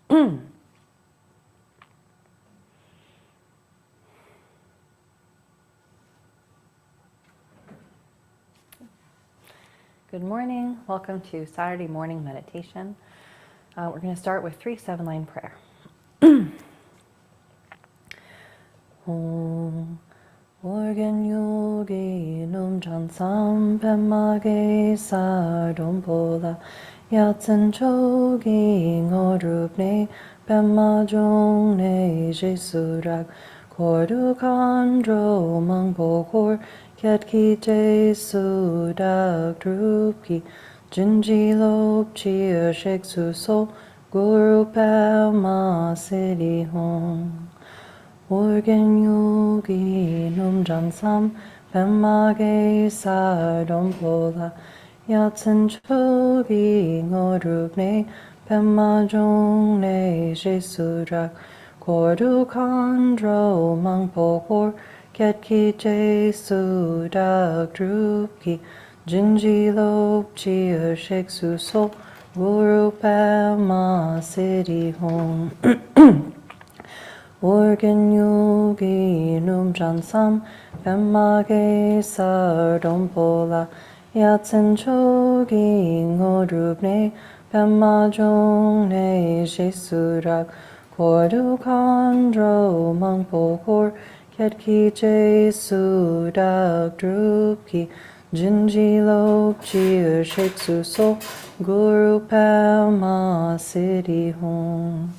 Good morning. Welcome to Saturday morning meditation. We're going to start with 3 7-line prayer. Om Organ Yogi Num Chansam Pemage Sardom Pola Yatsen Chogi Ngodrupne Pema Jongne Jesurak Kordu Kandro Mangpokor Kyatki Jesu Dak Drupki Jinji Lop Chia Shek Suso Guru Pema Siddhi Hong Organ Yogi Num Jansam Pemage Sardom Pola Yatsen Chogi Ngodrupne Pema Jongne Jesurak Kordu Kandro Mangpokor Kyatki Jesu Dak Drupki Jinji Lop Chia Shek Suso Guru Pema Siddhi Hong Organ Yogi Num Jansam Pemage Sardom Pola Yatsen Chogi Ngodrupne Pema Jongne Jesurak Kordu Kandro Mangpokor Kyatki Jesu Dak Drupki Jinji Lop Chia Shek Suso Guru Pema Siddhi Hong.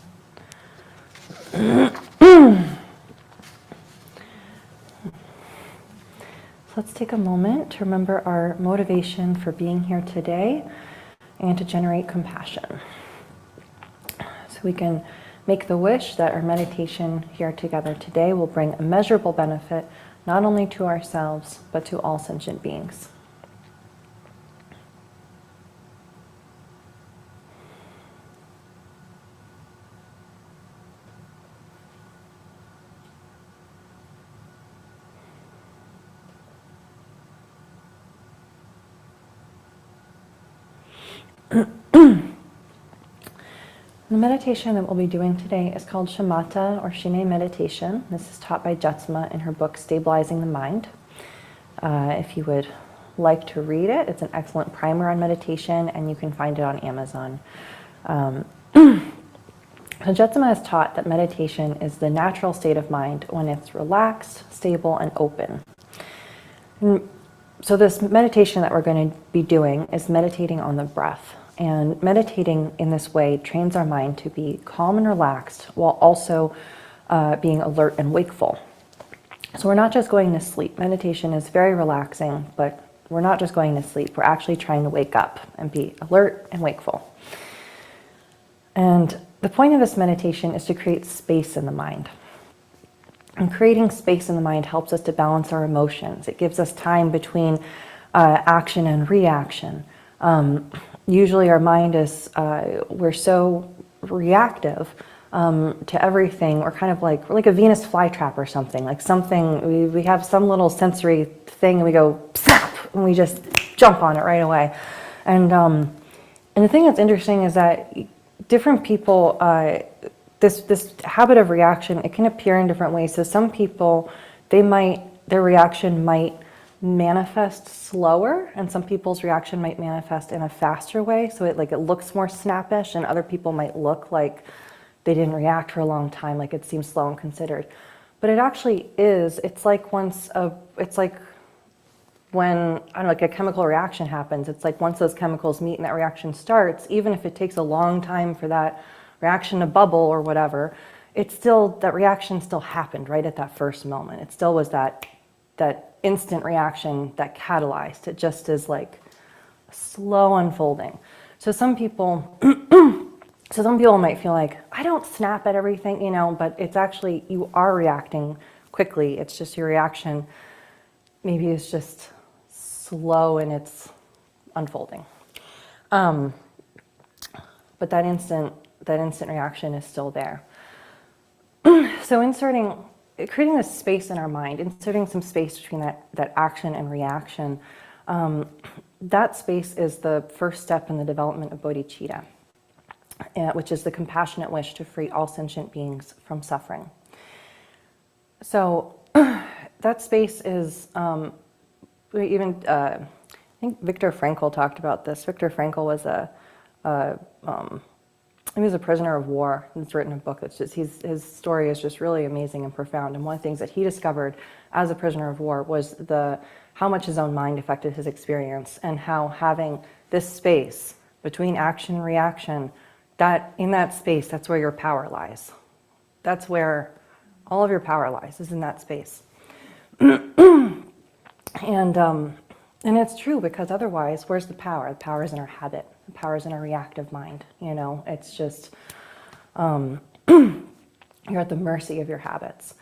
So let's take a moment to remember our motivation for being here today and to generate compassion. So we can make the wish that our meditation here together today will bring immeasurable benefit not only to ourselves but to all sentient beings. The meditation that we'll be doing today is called Shamatha or Shine meditation. This is taught by Jetsma in her book Stabilizing the Mind. If you would like to read it, it's an excellent primer on meditation and you can find it on Amazon. So Jetsma has taught that meditation is the natural state of mind when it's relaxed, stable, and open. So this meditation that we're going to be doing is meditating on the breath. And meditating in this way trains our mind to be calm and relaxed while also being alert and wakeful. So we're not just going to sleep. Meditation is very relaxing, but we're not just going to sleep. We're actually trying to wake up and be alert and wakeful. And the point of this meditation is to create space in the mind. And creating space in the mind helps us to balance our emotions. It gives us time between action and reaction. Usually our mind is, we're so reactive to everything. We're kind of like, we're like a Venus flytrap or something. Like something, we have some little sensory thing and we go snap and we just jump on it right away. And the thing that's interesting is that different people, this habit of reaction, it can appear in different ways. So some people, their reaction might manifest slower, and some people's reaction might manifest in a faster way. So it looks more snappish, and other people might look like they didn't react for a long time, like it seems slow and considered. But it actually is. It's like when I don't know, like a chemical reaction happens. It's like once those chemicals meet and that reaction starts, even if it takes a long time for that reaction to bubble or whatever, that reaction still happened right at that first moment. It still was that instant reaction that catalyzed. It just is like slow unfolding. So some people might feel like, I don't snap at everything, but it's actually, you are reacting quickly. It's just your reaction maybe is just slow in its unfolding. But that instant reaction is still there. So creating this space in our mind, inserting some space between that action and reaction, that space is the first step in the development of bodhicitta. which is the compassionate wish to free all sentient beings from suffering. So that space is, I think Viktor Frankl talked about this. Viktor Frankl was he was a prisoner of war. He's written a book that's just, his story is just really amazing and profound. And one of the things that he discovered as a prisoner of war was how much his own mind affected his experience, and how having this space between action and reaction, that in that space, that's where your power lies. That's where all of your power lies, is in that space. And it's true, because otherwise, where's the power? The power is in our habit. The power is in our reactive mind. You know, it's just, you're at the mercy of your habits.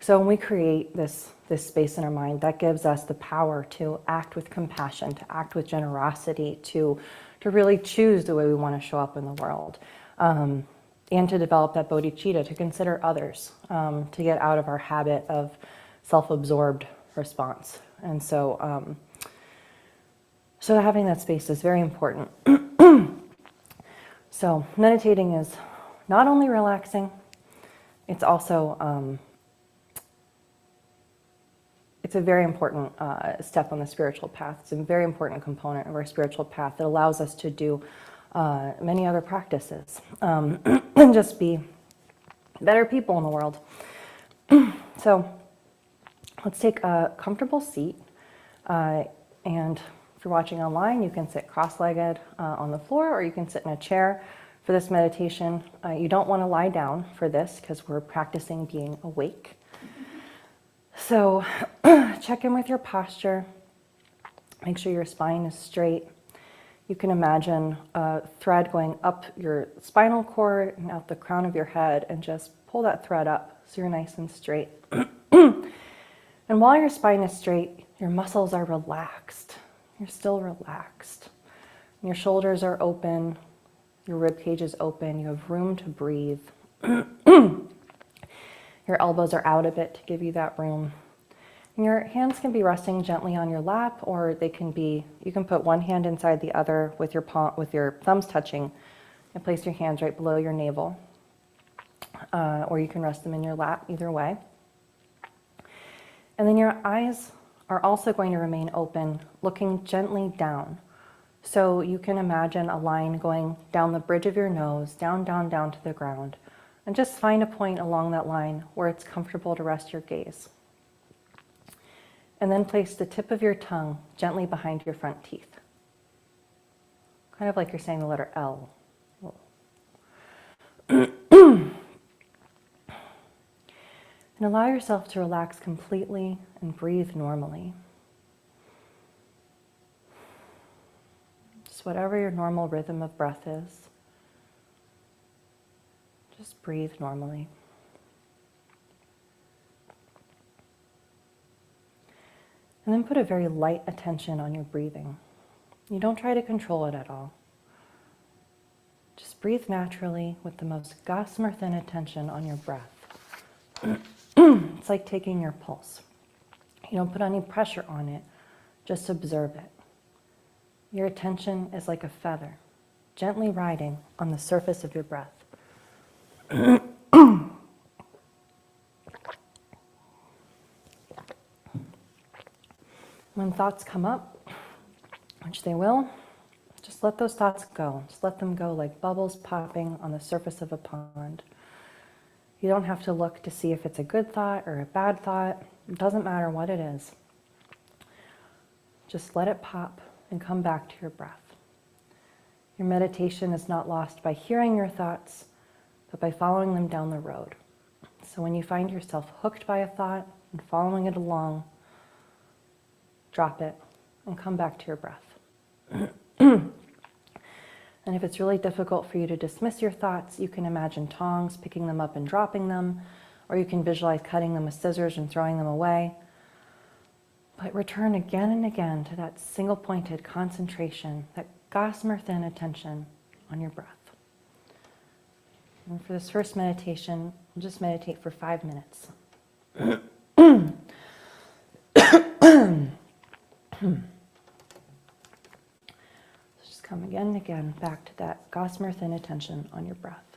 So when we create this space in our mind, that gives us the power to act with compassion, to act with generosity, to really choose the way we want to show up in the world, and to develop that bodhicitta, to consider others, to get out of our habit of self-absorbed response. And so, so having that space is very important. So meditating is not only relaxing, it's also, it's a very important step on the spiritual path. It's a very important component of our spiritual path that allows us to do many other practices and just be better people in the world. So let's take a comfortable seat, and if you're watching online, you can sit cross-legged on the floor, or you can sit in a chair for this meditation. You don't want to lie down for this, because we're practicing being awake. So check in with your posture. Make sure your spine is straight. You can imagine a thread going up your spinal cord and out the crown of your head, and just pull that thread up so you're nice and straight. And while your spine is straight, your muscles are relaxed. You're still relaxed. Your shoulders are open. Your rib cage is open. You have room to breathe. Your elbows are out a bit to give you that room. And your hands can be resting gently on your lap, or they can be, you can put one hand inside the other with your palm, with your thumbs touching, and place your hands right below your navel. Or you can rest them in your lap, either way. And then your eyes are also going to remain open, looking gently down. So you can imagine a line going down the bridge of your nose, down, down, down to the ground. And just find a point along that line where it's comfortable to rest your gaze. And then place the tip of your tongue gently behind your front teeth. Kind of like you're saying the letter L. And allow yourself to relax completely and breathe normally. Just whatever your normal rhythm of breath is, just breathe normally. And then put a very light attention on your breathing. You don't try to control it at all. Just breathe naturally with the most gossamer thin attention on your breath. It's like taking your pulse. You don't put any pressure on it, just observe it. Your attention is like a feather, gently riding on the surface of your breath. When thoughts come up, which they will, just let those thoughts go. Just let them go like bubbles popping on the surface of a pond. You don't have to look to see if it's a good thought or a bad thought. It doesn't matter what it is. Just let it pop and come back to your breath. Your meditation is not lost by hearing your thoughts, but by following them down the road. So when you find yourself hooked by a thought and following it along, drop it and come back to your breath. And if it's really difficult for you to dismiss your thoughts, you can imagine tongs, picking them up and dropping them, or you can visualize cutting them with scissors and throwing them away. But return again and again to that single-pointed concentration, that gossamer-thin attention on your breath. And for this first meditation, we'll just meditate for 5 minutes. Just come again and again. again back to that gossamer thin attention on your breath.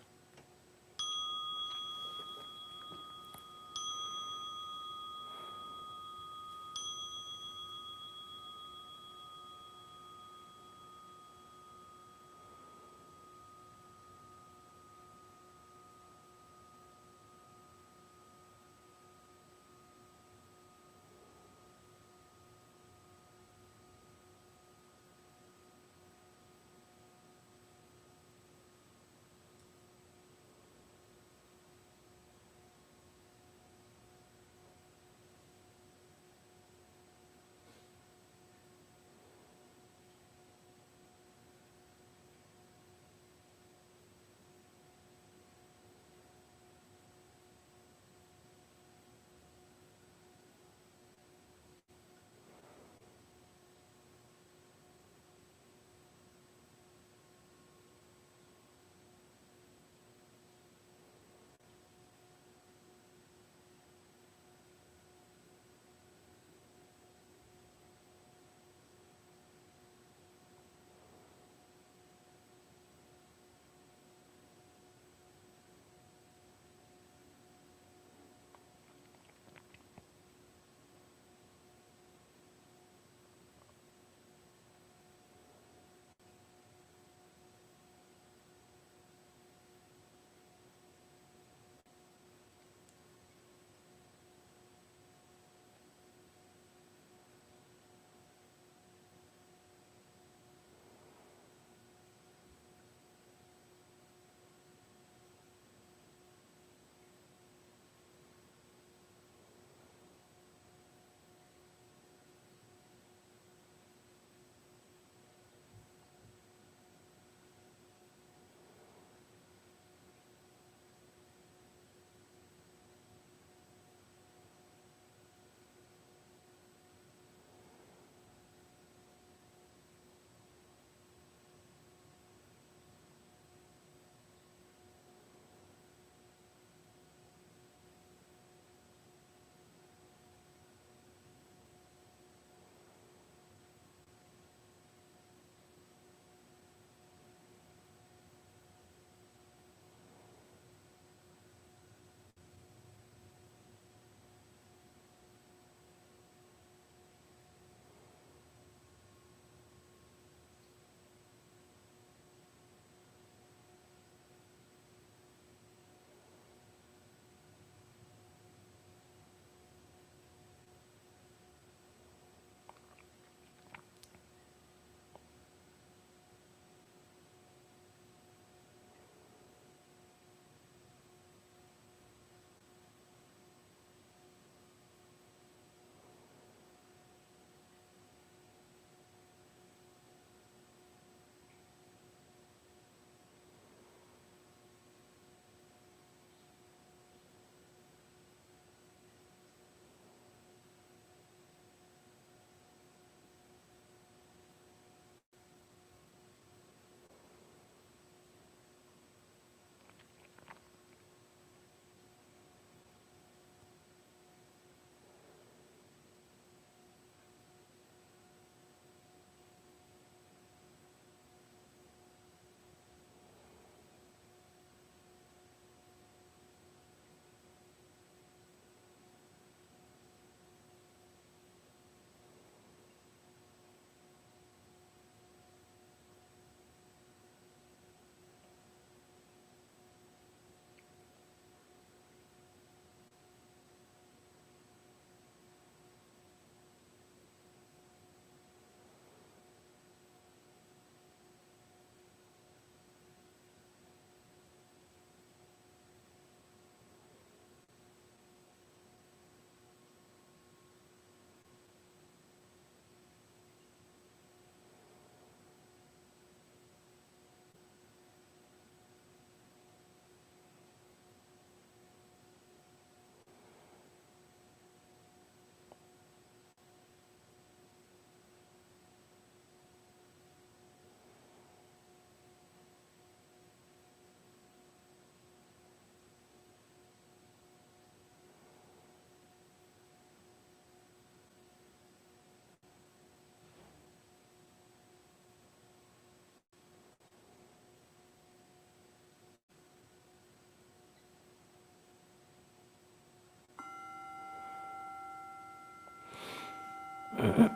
Okay,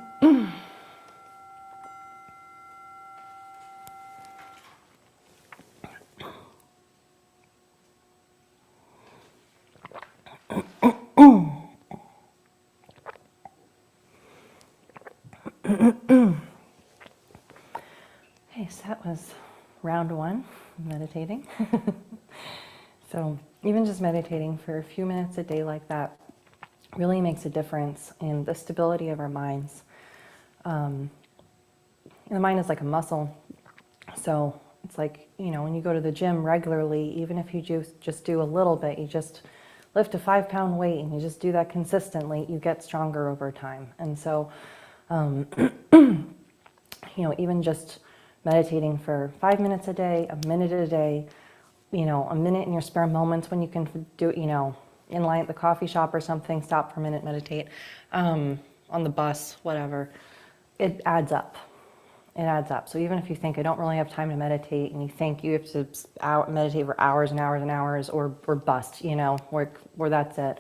so that was round one, meditating. So even just meditating for a few minutes a day like that really makes a difference in the stability of our minds. The mind is like a muscle. So it's like, when you go to the gym regularly, even if you just do a little bit, you just lift a 5-pound weight and you just do that consistently, you get stronger over time. And so, even just meditating for 5 minutes a day, a minute a day, a minute in your spare moments when you can do it, in line at the coffee shop or something, stop for a minute, meditate, on the bus, whatever, it adds up. It adds up. So even if you think, I don't really have time to meditate, and you think you have to meditate for hours and hours and hours, or bust, where that's it.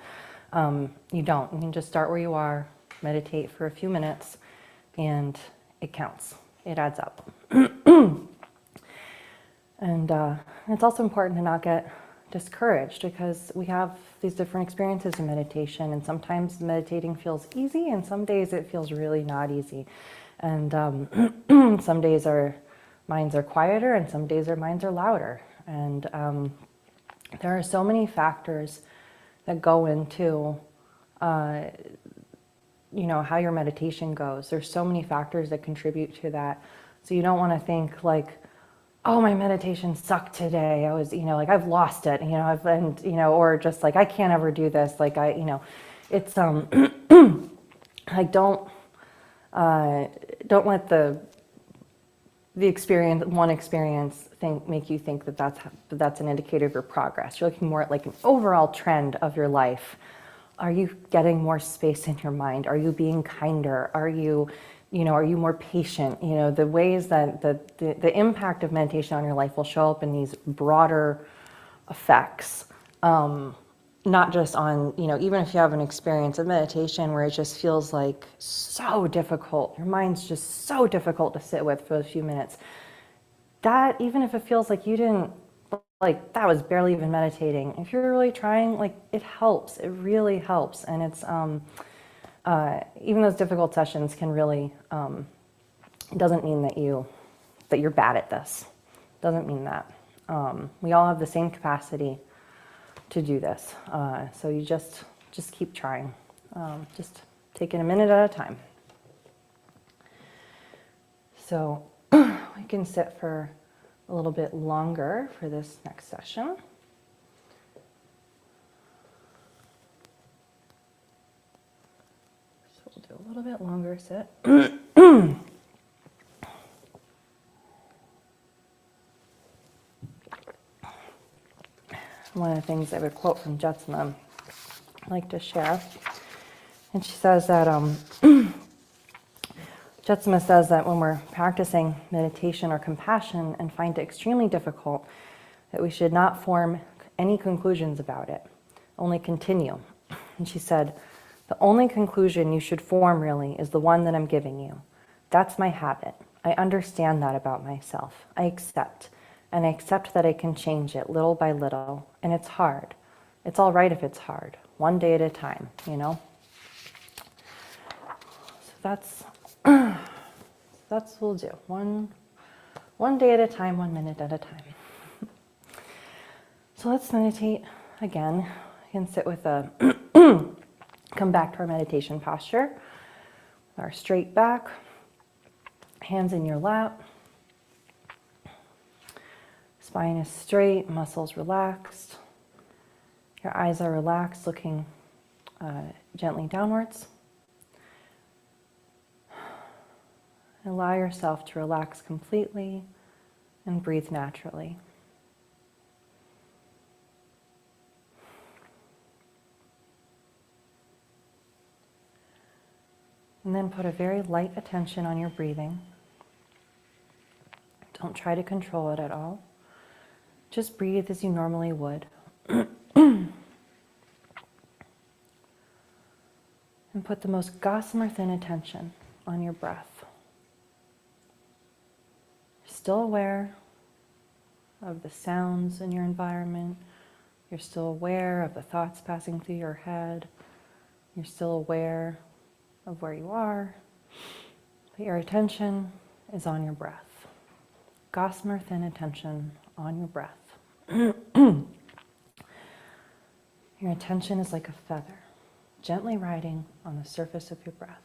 You don't. You can just start where you are, meditate for a few minutes, and it counts. It adds up. And it's also important to not get discouraged, because we have these different experiences in meditation, and sometimes meditating feels easy, and some days it feels really not easy. And some days our minds are quieter, and some days our minds are louder. And there are so many factors that go into, how your meditation goes. There's so many factors that contribute to that. So you don't want to think like, oh, my meditation sucked today. I was, I've lost it, I've been, or just like, I can't ever do this. Like it's, like, don't let the experience make you think that that's an indicator of your progress. You're looking more at like an overall trend of your life. Are you getting more space in your mind? Are you being kinder? Are you more patient? The ways that the impact of meditation on your life will show up in these broader effects. Not just on, even if you have an experience of meditation where it just feels like so difficult, your mind's just so difficult to sit with for a few minutes, that even if it feels like you didn't, like that was barely even meditating, if you're really trying, like it helps, it really helps. And it's, even those difficult sessions can really, it doesn't mean that you're bad at this. It doesn't mean that. We all have the same capacity to do this. So you just keep trying. Just take it a minute at a time. So we can sit for a little bit longer for this next session. So we'll do a little bit longer sit. One of the things I would quote from Jetsma I like to share, and she says that Jetsma says that when we're practicing meditation or compassion and find it extremely difficult, that we should not form any conclusions about it, only continue. And she said, the only conclusion you should form really is the one that I'm giving you. That's my habit. I understand that about myself. I accept. And I accept that I can change it little by little. And it's hard. It's all right if it's hard. One day at a time, So that's what we'll do. One day at a time, 1 minute at a time. So let's meditate again. You can sit with come back to our meditation posture. Our straight back, hands in your lap. Spine is straight, muscles relaxed. Your eyes are relaxed, looking gently downwards. Allow yourself to relax completely and breathe naturally. And then put a very light attention on your breathing. Don't try to control it at all. Just breathe as you normally would. And And put the most gossamer thin attention on your breath. Still aware of the sounds in your environment. You're still aware of the thoughts passing through your head. You're still aware of where you are. But your attention is on your breath. Gossamer thin attention on your breath. Your attention is like a feather, gently riding on the surface of your breath.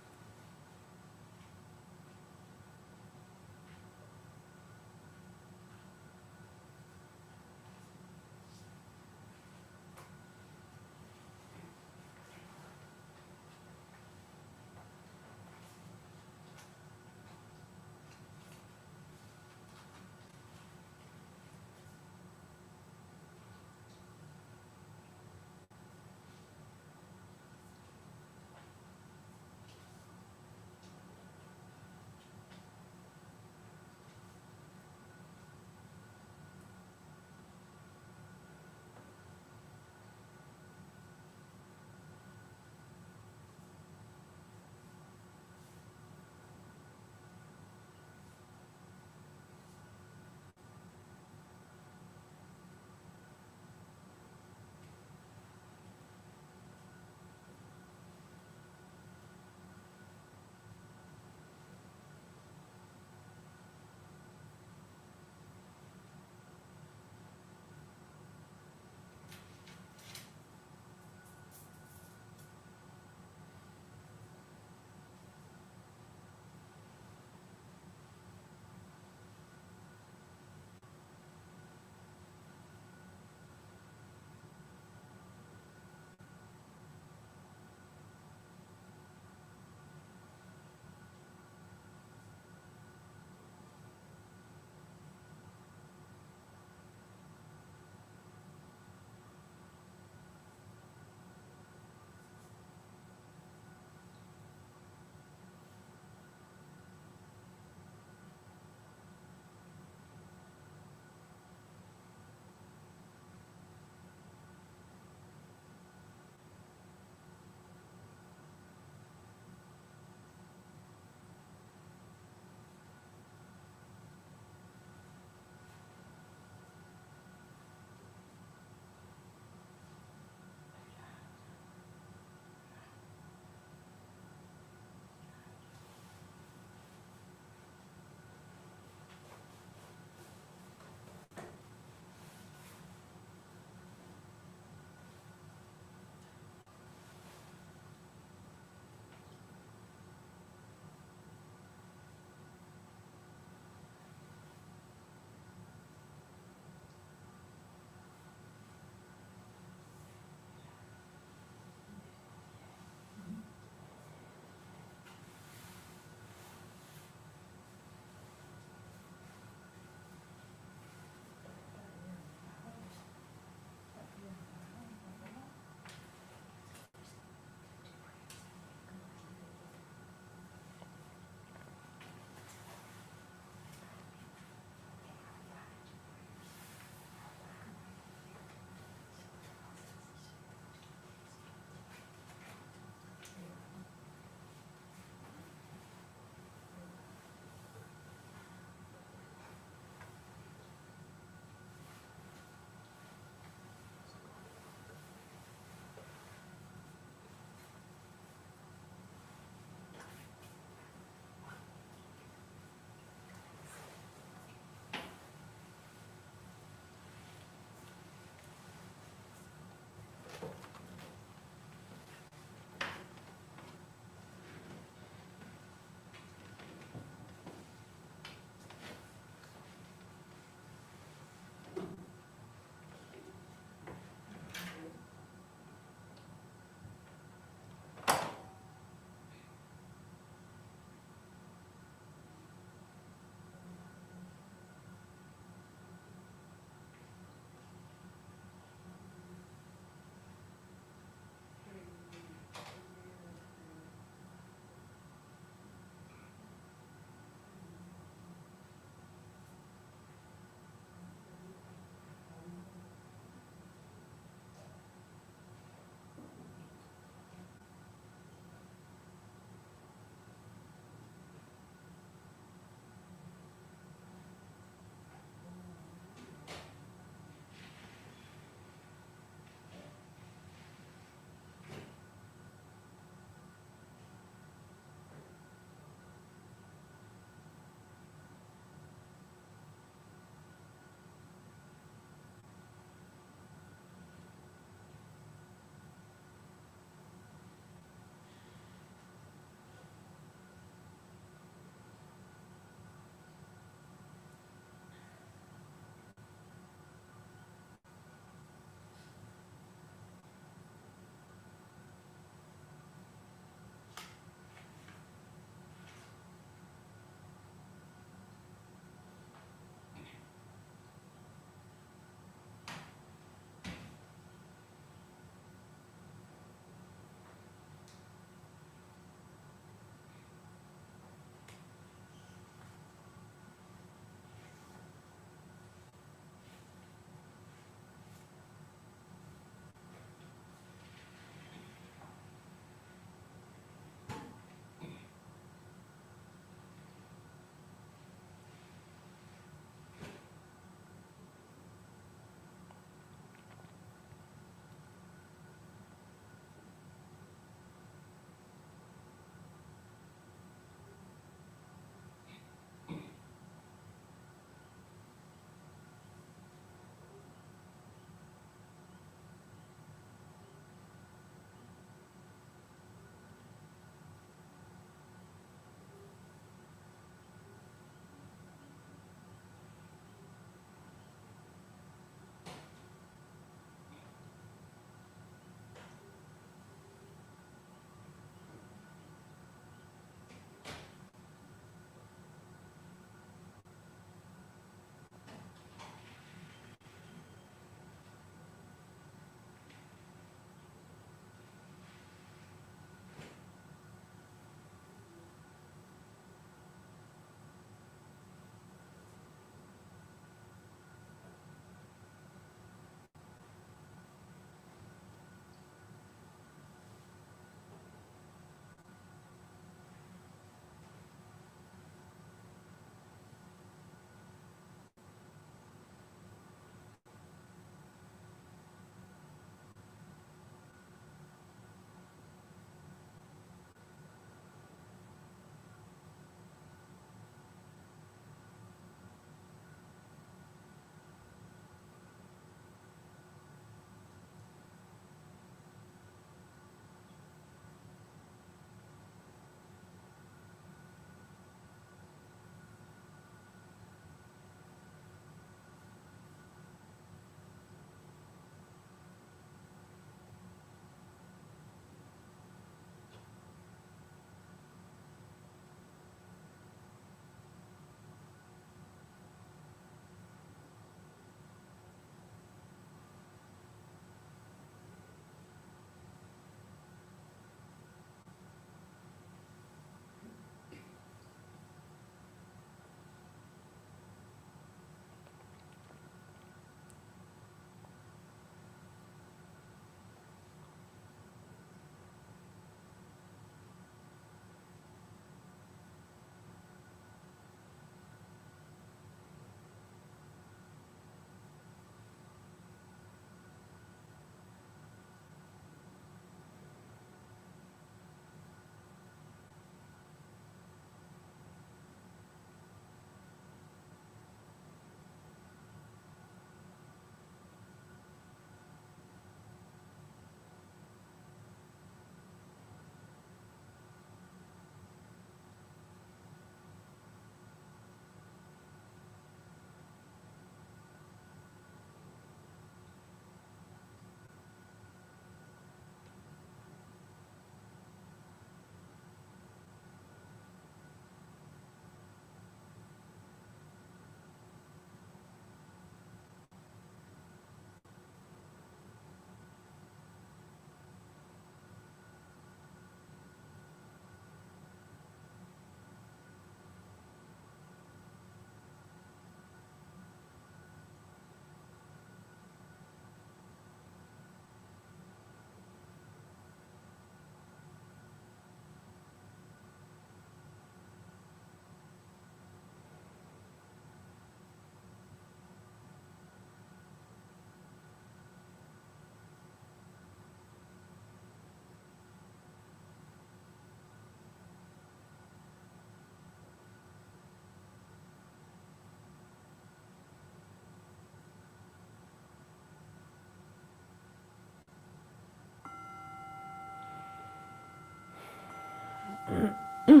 Okay.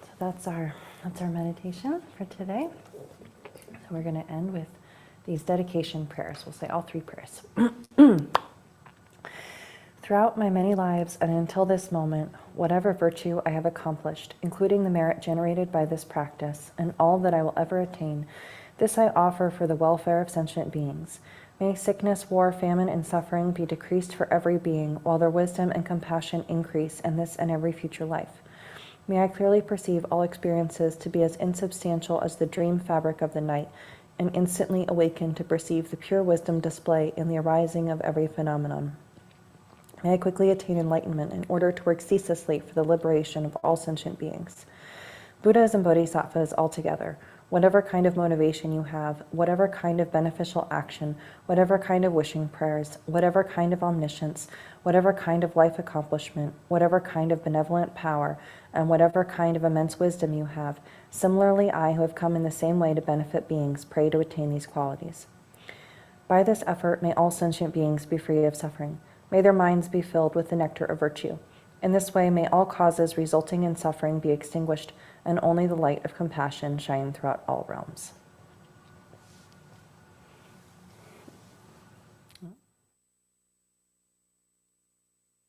So that's our meditation for today. So we're going to end with these dedication prayers. We'll say all three prayers. Throughout my many lives and until this moment, whatever virtue I have accomplished, including the merit generated by this practice and all that I will ever attain, this I offer for the welfare of sentient beings. May sickness, war, famine, and suffering be decreased for every being, while their wisdom and compassion increase in this and every future life. May I clearly perceive all experiences to be as insubstantial as the dream fabric of the night, and instantly awaken to perceive the pure wisdom display in the arising of every phenomenon. May I quickly attain enlightenment in order to work ceaselessly for the liberation of all sentient beings. Buddhas and Bodhisattvas altogether, whatever kind of motivation you have, whatever kind of beneficial action, whatever kind of wishing prayers, whatever kind of omniscience, whatever kind of life accomplishment, whatever kind of benevolent power, and whatever kind of immense wisdom you have, similarly I, who have come in the same way to benefit beings, pray to attain these qualities. By this effort, may all sentient beings be free of suffering. May their minds be filled with the nectar of virtue. In this way, may all causes resulting in suffering be extinguished, and only the light of compassion shine throughout all realms.